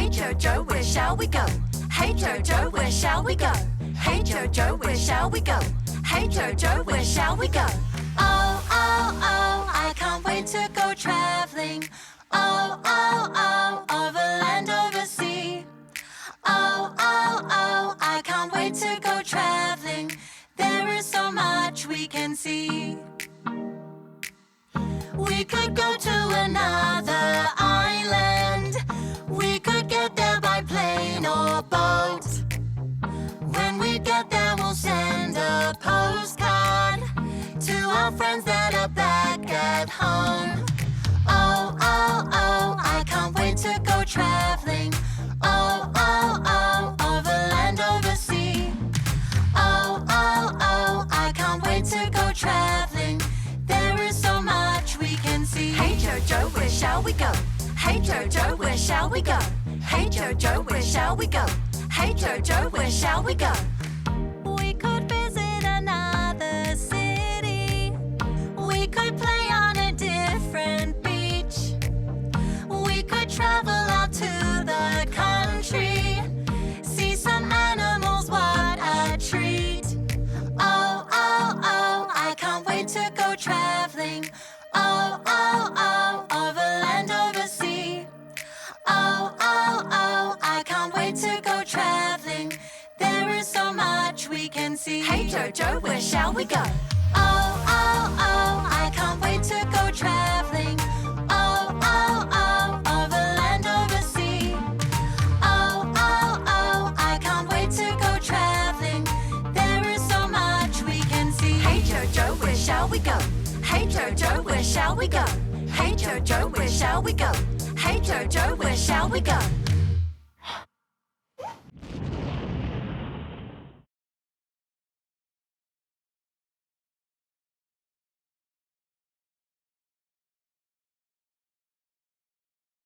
Hey Jojo, where shall we go? Hey Jojo, where shall we go? Hey Jojo, where shall we go? Hey Jojo, where shall we go? Oh, oh, oh, I can't wait to go traveling. Oh, oh, oh, over land, over sea. Oh, oh, oh, I can't wait to go traveling. There is so much we can see. We could go to another island. We could get there by plane or boat. When we get there, we'll send a postcard to our friends that are back at home. Oh, oh, oh, I can't wait to go traveling. Oh, oh, oh, over land, over sea. Oh, oh, oh, I can't wait to go traveling. There is so much we can see. Hey Jojo, where shall we go? Hey Jojo, where shall we go? Hey Jojo, where shall we go? Hey Jojo, where shall we go? We could visit another city. We could play on a different beach. We could travel out to the country. See some animals, what a treat. Oh, oh, oh, I can't wait to go traveling. Oh, oh, oh, over land, over sea. Oh, oh, oh, I can't wait to go traveling. There is so much we can see. Hey Jojo, where shall we go? Oh, oh, oh, I can't wait to go traveling. Oh, oh, oh, over land, over sea. Oh, oh, oh, I can't wait to go traveling. There is so much we can see. Hey Jojo, where shall we go? Hey Jojo, where shall we go? Hey Jojo, where shall we go? Hey Jojo, where shall we go?